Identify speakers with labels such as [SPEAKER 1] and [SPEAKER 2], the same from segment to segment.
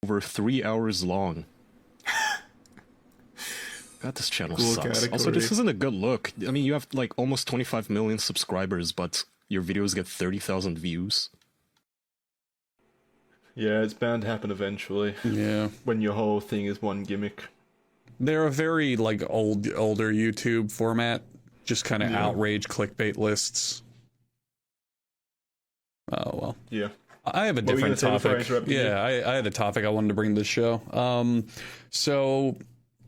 [SPEAKER 1] over 3 hours long. God, this channel sucks. Also, this isn't a good look. I mean, you have like almost 25 million subscribers, but your videos get 30,000 views.
[SPEAKER 2] Yeah, it's bound to happen eventually.
[SPEAKER 3] Yeah.
[SPEAKER 2] When your whole thing is one gimmick.
[SPEAKER 3] They're a very, like, older YouTube format. Just kind of outrage clickbait lists. Oh, well.
[SPEAKER 2] Yeah.
[SPEAKER 3] I have a different topic. Yeah, I had a topic I wanted to bring to the show. So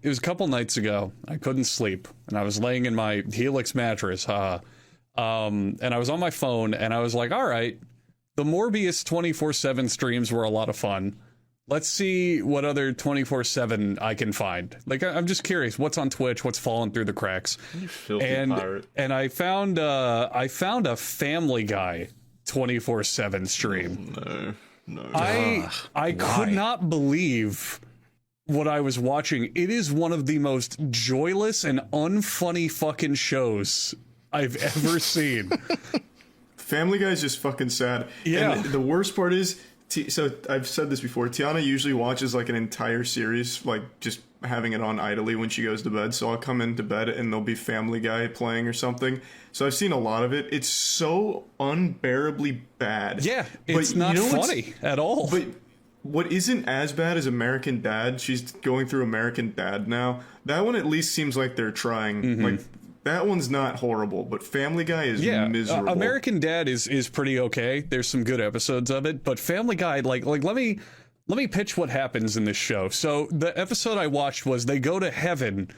[SPEAKER 3] it was a couple nights ago. I couldn't sleep, and I was laying in my Helix mattress. And I was on my phone, and I was like, all right, the Morbius 24/7 streams were a lot of fun. Let's see what other 24/7 I can find. Like, I'm just curious, what's on Twitch, what's falling through the cracks.
[SPEAKER 2] You filthy pirate.
[SPEAKER 3] And I found a Family Guy 24/7 stream.
[SPEAKER 2] Oh, no.
[SPEAKER 3] I could not believe what I was watching. It is one of the most joyless and unfunny fucking shows I've ever seen.
[SPEAKER 4] Family Guy is just fucking sad.
[SPEAKER 3] Yeah.
[SPEAKER 4] And the worst part is, so I've said this before, Tiana usually watches like an entire series, like just having it on idly when she goes to bed. So I'll come into bed and there'll be Family Guy playing or something. So I've seen a lot of it. It's so unbearably bad.
[SPEAKER 3] Yeah, it's not funny at all.
[SPEAKER 4] But what isn't as bad as American Dad, she's going through American Dad now. That one at least seems like they're trying. Like, that one's not horrible, but Family Guy is miserable.
[SPEAKER 3] American Dad is pretty okay. There's some good episodes of it, but Family Guy, like let me pitch what happens in this show. So the episode I watched was they go to heaven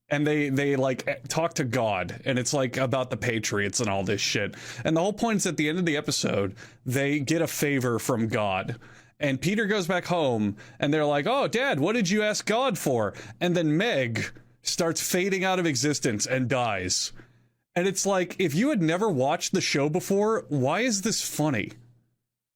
[SPEAKER 3] and they like talk to God, and it's like about the Patriots and all this shit. And the whole point is at the end of the episode, they get a favor from God. And Peter goes back home and they're like, "Oh, Dad, what did you ask God for?" And then Meg starts fading out of existence and dies. And it's like, if you had never watched the show before, why is this funny?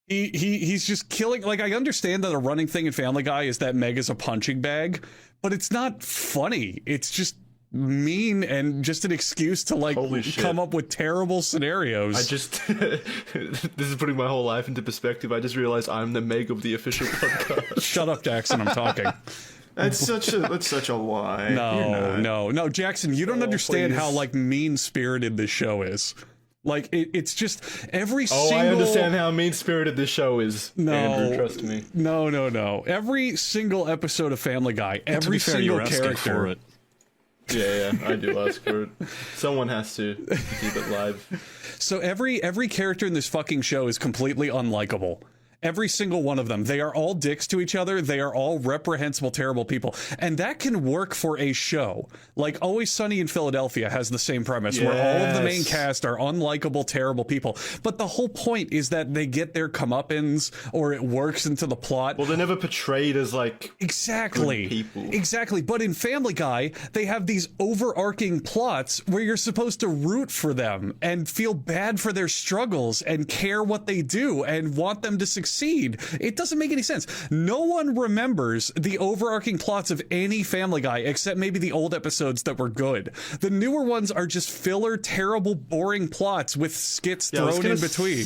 [SPEAKER 3] He's just killing. Like, I understand that a running thing in Family Guy is that Meg is a punching bag, but it's not funny. It's just mean and just an excuse to like come up with terrible scenarios.
[SPEAKER 2] I just this is putting my whole life into perspective. I just realized I'm the Meg of the official podcast.
[SPEAKER 3] Shut up, Jackson. I'm talking.
[SPEAKER 4] That's such a lie.
[SPEAKER 3] No, Jackson, you don't understand how like mean-spirited this show is. Like it's just every single.
[SPEAKER 2] I understand how mean-spirited this show is.
[SPEAKER 3] No,
[SPEAKER 2] Andrew, trust me.
[SPEAKER 3] No. Every single episode of Family Guy, every single character.
[SPEAKER 2] Yeah, I do ask for it. Someone has to keep it live.
[SPEAKER 3] So every character in this fucking show is completely unlikable. Every single one of them. They are all dicks to each other. They are all reprehensible, terrible people. And that can work for a show. Like Always Sunny in Philadelphia has the same premise, where all of the main cast are unlikable, terrible people. But the whole point is that they get their comeuppance, or it works into the plot.
[SPEAKER 2] Well, they're never portrayed as like
[SPEAKER 3] exactly
[SPEAKER 2] good people.
[SPEAKER 3] Exactly. But in Family Guy, they have these overarching plots where you're supposed to root for them and feel bad for their struggles and care what they do and want them to succeed. It doesn't make any sense. No one remembers the overarching plots of any Family Guy except maybe the old episodes that were good. The newer ones are just filler, terrible, boring plots with skits thrown in between.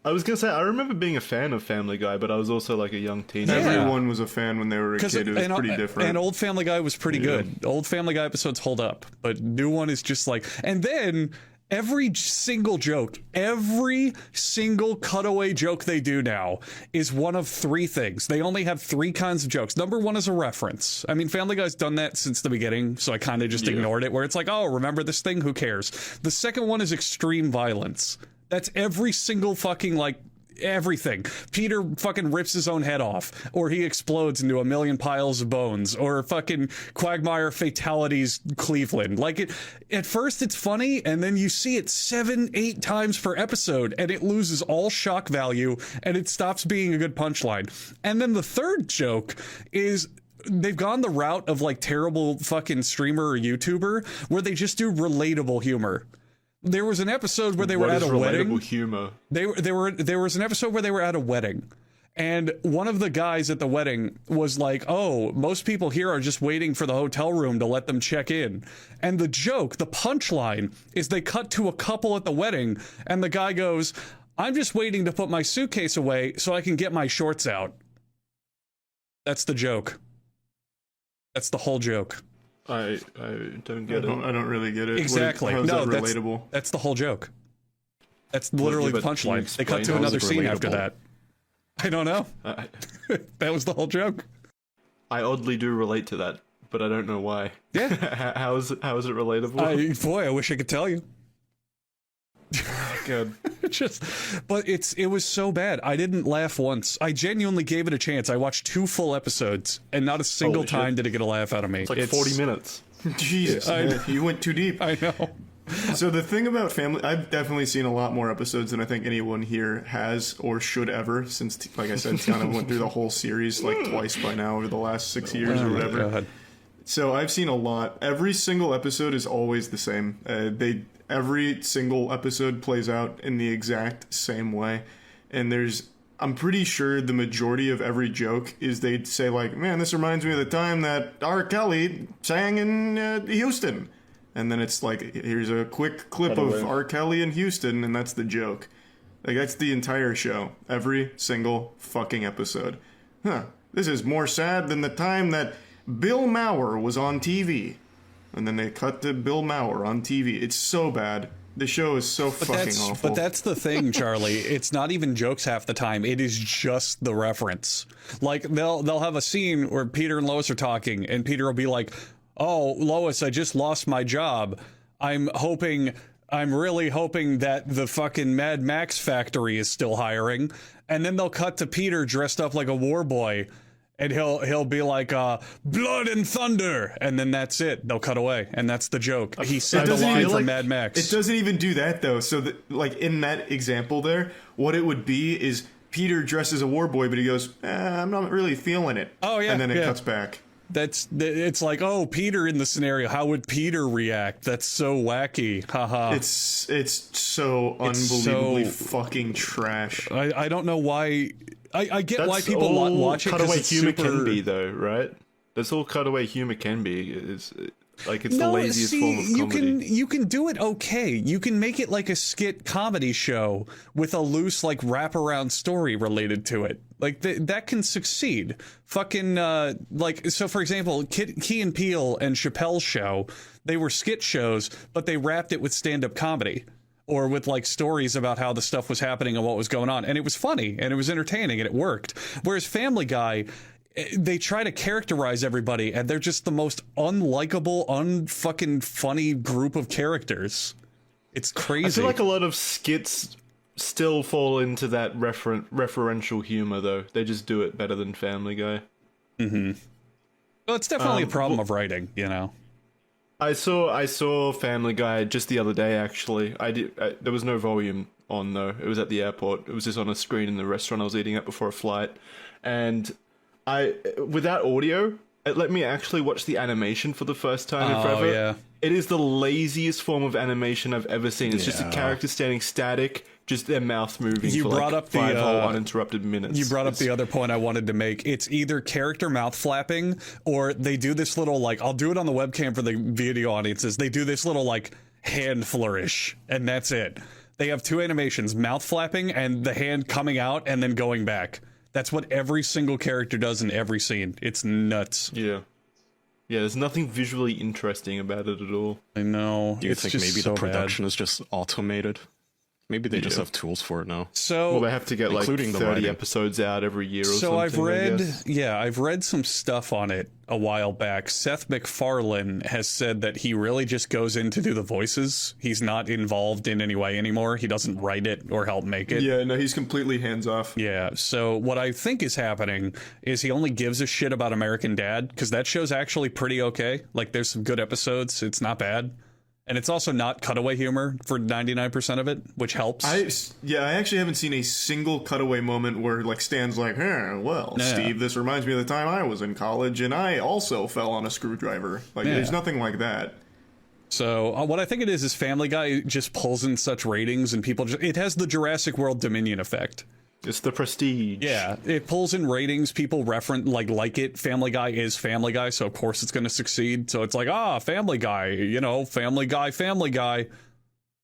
[SPEAKER 2] I was gonna say, I remember being a fan of Family Guy, but I was also like a young teenager.
[SPEAKER 4] Everyone was a fan when they were a kid. It was pretty different.
[SPEAKER 3] And old Family Guy was pretty good. Old Family Guy episodes hold up, but new one is just like, and then every single joke, every single cutaway joke they do now is one of three things. They only have three kinds of jokes. Number one is a reference. I mean, Family Guy's done that since the beginning, so I kind of just ignored it, where it's like, oh, remember this thing? Who cares? The second one is extreme violence. That's every single fucking, like, everything. Peter fucking rips his own head off, or he explodes into a million piles of bones, or fucking Quagmire fatalities Cleveland. Like, it at first it's funny, and then you see it 7-8 times per episode, and it loses all shock value, and it stops being a good punchline. And then the third joke is they've gone the route of like terrible fucking streamer or YouTuber where they just do relatable humor. There was an episode where they were at a wedding.
[SPEAKER 2] Humor.
[SPEAKER 3] There was an episode where they were at a wedding, and one of the guys at the wedding was like, "Oh, most people here are just waiting for the hotel room to let them check in." And the joke, the punchline, is they cut to a couple at the wedding, and the guy goes, "I'm just waiting to put my suitcase away so I can get my shorts out." That's the joke. That's the whole joke.
[SPEAKER 2] I don't get it.
[SPEAKER 4] I don't really get it.
[SPEAKER 3] Exactly.
[SPEAKER 4] How is
[SPEAKER 3] No,
[SPEAKER 4] that relatable?
[SPEAKER 3] that's the whole joke. That's literally the punchline. They cut to another scene after that. I don't know. That was the whole joke.
[SPEAKER 2] I oddly do relate to that, but I don't know why.
[SPEAKER 3] Yeah.
[SPEAKER 2] How is it relatable?
[SPEAKER 3] Boy, I wish I could tell you.
[SPEAKER 2] God.
[SPEAKER 3] But it was so bad. I didn't laugh once. I genuinely gave it a chance. I watched 2 full episodes, and not a single time did it get a laugh out of me.
[SPEAKER 2] It's like 40 minutes.
[SPEAKER 4] Jesus, you went too deep.
[SPEAKER 3] I know.
[SPEAKER 4] So the thing about Family, I've definitely seen a lot more episodes than I think anyone here has or should ever, since, like I said, Tiana went through the whole series like twice by now over the last 6 years or whatever.
[SPEAKER 3] God.
[SPEAKER 4] So I've seen a lot. Every single episode is always the same. Every single episode plays out in the exact same way, and I'm pretty sure the majority of every joke is they'd say like, "Man, this reminds me of the time that R. Kelly sang in Houston." And then it's like, here's a quick clip of R. Kelly in Houston, and that's the joke. Like, that's the entire show. Every single fucking episode. This is more sad than the time that Bill Maher was on TV. And then they cut to Bill Maher on TV. It's so bad. The show is so fucking awful.
[SPEAKER 3] But that's the thing, Charlie. It's not even jokes half the time. It is just the reference. Like, they'll have a scene where Peter and Lois are talking, and Peter will be like, "Oh, Lois, I just lost my job. I'm really hoping that the fucking Mad Max factory is still hiring." And then they'll cut to Peter dressed up like a war boy, and he'll be like, "Blood and thunder," and then that's it. They'll cut away, and that's the joke. He said the line from Mad Max.
[SPEAKER 4] It doesn't even do that though. So like in that example there, what it would be is Peter dressed as a war boy, but he goes, "I'm not really feeling it."
[SPEAKER 3] Oh yeah,
[SPEAKER 4] and then it cuts back.
[SPEAKER 3] It's like, oh, Peter in the scenario. How would Peter react? That's so wacky. Haha.
[SPEAKER 4] It's so unbelievably fucking trash.
[SPEAKER 3] I don't know why. I get why people watch it.
[SPEAKER 2] Cutaway
[SPEAKER 3] it's
[SPEAKER 2] humor
[SPEAKER 3] super...
[SPEAKER 2] can be though, right? That's all cutaway humor can be. It's the laziest form of comedy.
[SPEAKER 3] You can do it okay. You can make it like a skit comedy show with a loose like wraparound story related to it. Like that can succeed. Fucking like, so for example, Key and Peele and Chappelle's show, they were skit shows, but they wrapped it with stand-up comedy or with like stories about how the stuff was happening and what was going on, and it was funny and it was entertaining and it worked. Whereas Family Guy, they try to characterize everybody and they're just the most unlikable, unfucking funny group of characters. It's crazy.
[SPEAKER 2] I feel like a lot of skits still fall into that referential humor, though. They just do it better than Family Guy.
[SPEAKER 3] Mm-hmm. Well, it's definitely a problem of writing, you know.
[SPEAKER 2] I saw Family Guy just the other day, actually. There was no volume on, though. It was at the airport. It was just on a screen in the restaurant I was eating at before a flight. And without audio, it let me actually watch the animation for the first time in forever.
[SPEAKER 3] Yeah.
[SPEAKER 2] It is the laziest form of animation I've ever seen. It's just a character standing static, just their mouth moving for like 5 whole uninterrupted minutes.
[SPEAKER 3] You brought up the other point I wanted to make. It's either character mouth flapping, or they do this little, like, I'll do it on the webcam for the video audiences. They do this little, like, hand flourish, and that's it. They have 2 animations, mouth flapping and the hand coming out and then going back. That's what every single character does in every scene. It's nuts.
[SPEAKER 2] Yeah. Yeah, there's nothing visually interesting about it at all.
[SPEAKER 3] I know.
[SPEAKER 1] Do you think maybe the production is just automated? Maybe they just have tools for it now.
[SPEAKER 2] Well, they have to get like 30 episodes out every year or something.
[SPEAKER 3] So I've read some stuff on it a while back. Seth MacFarlane has said that he really just goes in to do the voices. He's not involved in any way anymore. He doesn't write it or help make it.
[SPEAKER 4] Yeah, no, he's completely hands off.
[SPEAKER 3] Yeah, so what I think is happening is he only gives a shit about American Dad, because that show's actually pretty okay. Like, there's some good episodes. It's not bad. And it's also not cutaway humor for 99% of it, which helps.
[SPEAKER 4] I actually haven't seen a single cutaway moment where like Stan's like, Steve, this reminds me of the time I was in college and I also fell on a screwdriver. Like, there's nothing like that.
[SPEAKER 3] So what I think it is Family Guy just pulls in such ratings, and people it has the Jurassic World Dominion effect.
[SPEAKER 2] It's the prestige.
[SPEAKER 3] Yeah, it pulls in ratings. People reference like it. Family Guy is Family Guy, so of course it's going to succeed. So it's like, Family Guy, Family Guy.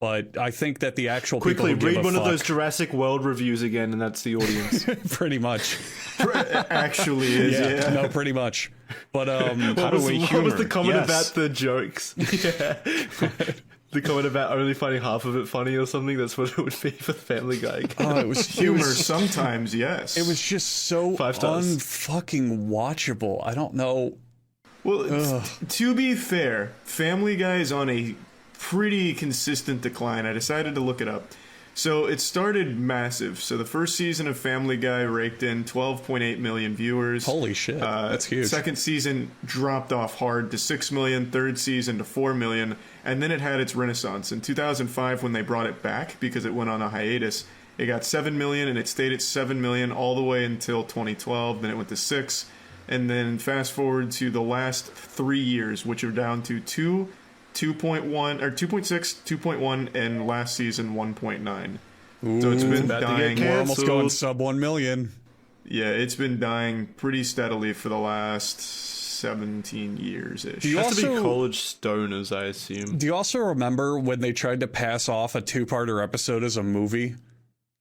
[SPEAKER 3] But I think that the actual
[SPEAKER 2] Quickly,
[SPEAKER 3] people who
[SPEAKER 2] read
[SPEAKER 3] give a
[SPEAKER 2] one of
[SPEAKER 3] fuck,
[SPEAKER 2] those Jurassic World reviews again, and that's the audience.
[SPEAKER 3] pretty much.
[SPEAKER 4] Actually is, yeah.
[SPEAKER 3] No, pretty much. But
[SPEAKER 2] What was the comment
[SPEAKER 1] Yes.
[SPEAKER 2] about the jokes? Yeah. The comment about only finding half of it funny or something. That's what it would be for the Family Guy.
[SPEAKER 3] it was
[SPEAKER 4] Humor sometimes, yes.
[SPEAKER 3] It was just so
[SPEAKER 2] 5 stars.
[SPEAKER 3] unfucking watchable. I don't know.
[SPEAKER 4] Well, to be fair, Family Guy is on a pretty consistent decline. I decided to look it up. So it started massive. So the first season of Family Guy raked in 12.8 million viewers.
[SPEAKER 3] Holy shit, that's huge.
[SPEAKER 4] Second season dropped off hard to 6 million. Third season to 4 million. And then it had its renaissance. In 2005, when they brought it back because it went on a hiatus, it got 7 million, and it stayed at 7 million all the way until 2012. Then it went to 6. And then fast forward to the last 3 years, which are down to 2.1 or 2.6, 2.1, and last season 1.9. So it's been dying.
[SPEAKER 3] We're almost going sub 1 million.
[SPEAKER 4] Yeah, it's been dying pretty steadily for the last 17 years ish.
[SPEAKER 3] Do you
[SPEAKER 2] It has to be
[SPEAKER 3] also-
[SPEAKER 2] college stoners, I assume.
[SPEAKER 3] Do you also remember when they tried to pass off a 2-parter episode as a movie?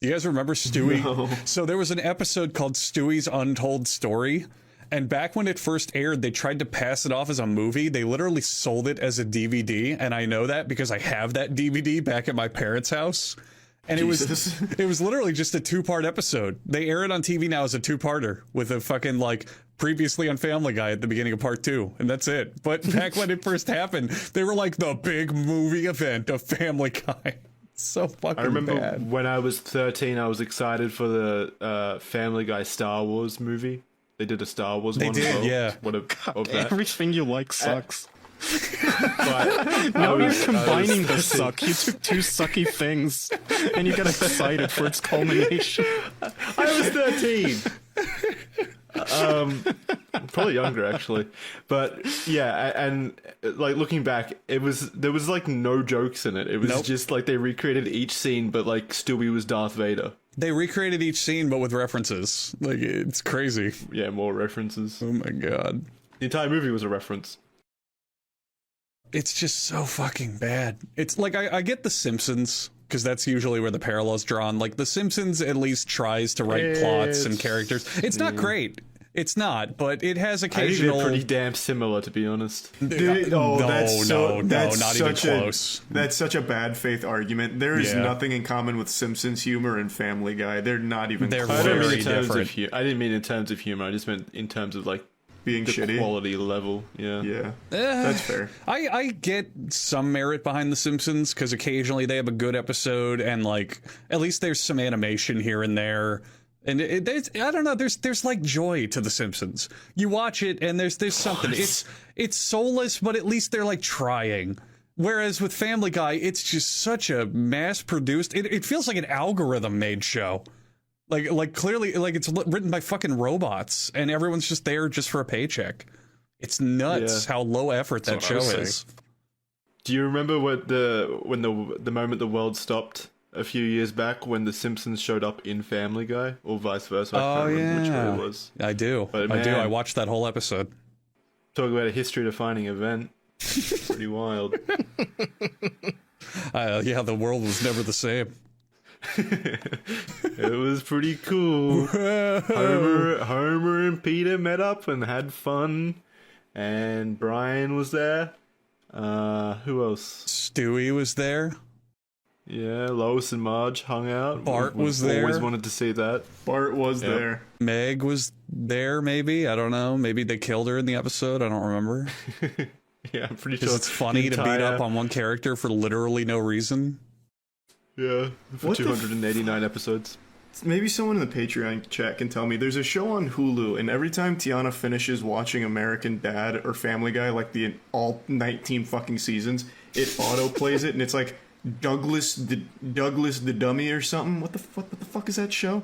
[SPEAKER 3] Do you guys remember Stewie?
[SPEAKER 4] No.
[SPEAKER 3] So there was an episode called Stewie's Untold Story. And back when it first aired, they tried to pass it off as a movie. They literally sold it as a DVD. And I know that because I have that DVD back at my parents' house. And
[SPEAKER 4] Jesus.
[SPEAKER 3] it was literally just a 2-part episode. They air it on TV now as a 2-parter with a fucking like previously on Family Guy at the beginning of part 2. And that's it. But back when it first happened, they were like the big movie event of Family Guy. So fucking
[SPEAKER 2] I remember
[SPEAKER 3] bad.
[SPEAKER 2] when I was 13, I was excited for the Family Guy Star Wars movie. They did a Star Wars one.
[SPEAKER 3] did,
[SPEAKER 2] as well.
[SPEAKER 3] yeah.
[SPEAKER 2] What of that?
[SPEAKER 1] Everything you like sucks.
[SPEAKER 2] But
[SPEAKER 1] Now
[SPEAKER 2] I
[SPEAKER 1] you're
[SPEAKER 2] was-
[SPEAKER 1] combining
[SPEAKER 2] I
[SPEAKER 1] the
[SPEAKER 2] was-
[SPEAKER 1] suck. You took 2 sucky things, and you got excited for its culmination.
[SPEAKER 2] I was 13. Probably younger actually, but yeah, and like looking back, there was like no jokes in it. It was
[SPEAKER 3] Nope.
[SPEAKER 2] just like they recreated each scene, but like Stewie was Darth Vader.
[SPEAKER 3] They recreated each scene, but with references. Like, it's crazy.
[SPEAKER 2] Yeah, more references.
[SPEAKER 3] Oh my god.
[SPEAKER 2] The entire movie was a reference.
[SPEAKER 3] It's just so fucking bad. It's like, I get The Simpsons, because that's usually where the parallel's drawn. Like, The Simpsons at least tries to write plots and characters. It's not great. It's not, but it has
[SPEAKER 2] I think
[SPEAKER 3] occasional...
[SPEAKER 2] they're pretty damn similar, to be honest.
[SPEAKER 4] Dude,
[SPEAKER 3] no,
[SPEAKER 4] that's
[SPEAKER 3] not even
[SPEAKER 4] such
[SPEAKER 3] close.
[SPEAKER 4] That's such a bad faith argument. There is
[SPEAKER 3] Yeah.
[SPEAKER 4] nothing in common with Simpsons humor and Family Guy. They're not even
[SPEAKER 3] They're
[SPEAKER 4] close.
[SPEAKER 2] I don't mean
[SPEAKER 3] very
[SPEAKER 2] in terms
[SPEAKER 3] different.
[SPEAKER 2] of I didn't mean in terms of humor. I just meant in terms of like
[SPEAKER 4] being
[SPEAKER 2] the
[SPEAKER 4] shitty.
[SPEAKER 2] quality level. Yeah.
[SPEAKER 4] Yeah, that's fair.
[SPEAKER 3] I get some merit behind The Simpsons, because occasionally they have a good episode, and like, at least there's some animation here and there. And there's, I don't know, there's like joy to The Simpsons. You watch it and there's something. It's soulless, but at least they're like trying. Whereas with Family Guy, it's just such a mass-produced. It feels like an algorithm-made show. Like clearly, like it's written by fucking robots, and everyone's just there just for a paycheck. It's nuts how low effort that
[SPEAKER 1] That's what I
[SPEAKER 3] show
[SPEAKER 1] was
[SPEAKER 3] is.
[SPEAKER 2] Do you remember what the moment the world stopped a few years back when The Simpsons showed up in Family Guy, or vice versa? I can't remember which way it was.
[SPEAKER 3] I do.
[SPEAKER 2] But
[SPEAKER 3] I do.
[SPEAKER 2] man.
[SPEAKER 3] I watched that whole episode.
[SPEAKER 2] Talk about a history-defining event. Pretty wild.
[SPEAKER 3] Yeah, the world was never the same.
[SPEAKER 2] It was pretty cool. Homer and Peter met up and had fun, and Brian was there. Who else?
[SPEAKER 3] Stewie was there.
[SPEAKER 2] Yeah, Lois and Marge hung out.
[SPEAKER 3] Bart
[SPEAKER 2] We've
[SPEAKER 3] was there.
[SPEAKER 2] Always wanted to see that.
[SPEAKER 4] Bart was there.
[SPEAKER 3] Meg was there, maybe. I don't know. Maybe they killed her in the episode. I don't remember.
[SPEAKER 2] Yeah, I'm pretty
[SPEAKER 3] Because
[SPEAKER 2] sure
[SPEAKER 3] it's funny to beat up on one character for literally no reason.
[SPEAKER 2] Yeah, for
[SPEAKER 4] What the
[SPEAKER 2] 289 episodes.
[SPEAKER 4] Maybe someone in the Patreon chat can tell me. There's a show on Hulu, and every time Tiana finishes watching American Dad or Family Guy, like all 19 fucking seasons, it auto plays it, and it's like Douglas the Dummy or something. What the fuck is that show?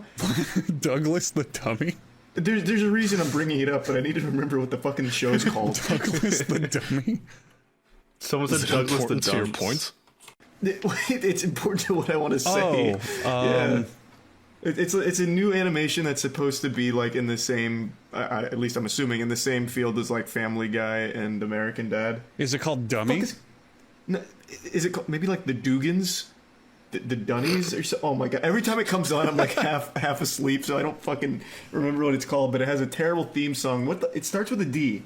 [SPEAKER 3] Douglas the Dummy?
[SPEAKER 4] There's a reason I'm bringing it up, but I need to remember what the fucking show's called.
[SPEAKER 3] Douglas the Dummy?
[SPEAKER 2] Someone
[SPEAKER 1] Is
[SPEAKER 2] said
[SPEAKER 1] it
[SPEAKER 2] Douglas the
[SPEAKER 1] important to your
[SPEAKER 2] Dumps.
[SPEAKER 1] point?
[SPEAKER 4] It's important to what I want to say. Yeah. It's a new animation that's supposed to be like in the same, at least I'm assuming, in the same field as like Family Guy and American Dad.
[SPEAKER 3] Is it called Dummy?
[SPEAKER 4] No, is it called, maybe like the Dugans? The Dunnies or so? Oh my god! Every time it comes on, I'm like half asleep, so I don't fucking remember what it's called. But it has a terrible theme song. It starts with a D.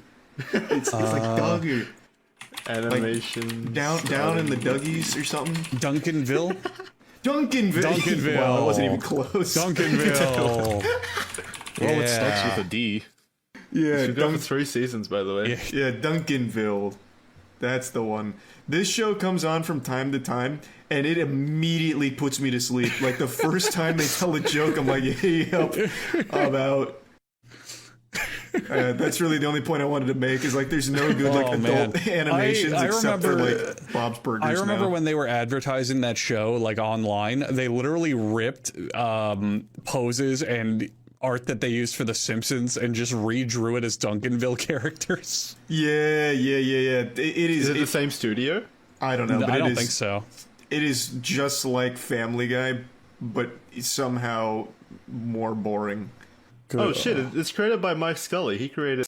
[SPEAKER 4] It's like Doug or
[SPEAKER 2] animation
[SPEAKER 4] like down in the Dougies or something.
[SPEAKER 3] Duncanville.
[SPEAKER 4] Duncanville. Wow, that wasn't even close.
[SPEAKER 3] Duncanville.
[SPEAKER 1] Well, it starts with a D.
[SPEAKER 4] Yeah,
[SPEAKER 2] It's been going for 3 seasons, by the way.
[SPEAKER 4] Yeah, Duncanville. That's the one. This show comes on from time to time, and it immediately puts me to sleep. Like, the first time they tell a joke, I'm like, yep, I'm out. That's really the only point I wanted to make, is like, there's no good like adult animations except for like Bob's Burgers.
[SPEAKER 3] I remember
[SPEAKER 4] now.
[SPEAKER 3] when they were advertising that show, like online, they literally ripped poses and art that they used for The Simpsons and just redrew it as Duncanville characters.
[SPEAKER 4] Yeah. It is.
[SPEAKER 2] Is it the same studio?
[SPEAKER 4] I don't know. But
[SPEAKER 3] I don't think so.
[SPEAKER 4] It is just like Family Guy, but somehow more boring.
[SPEAKER 2] Oh shit! It's created by Mike Scully. He created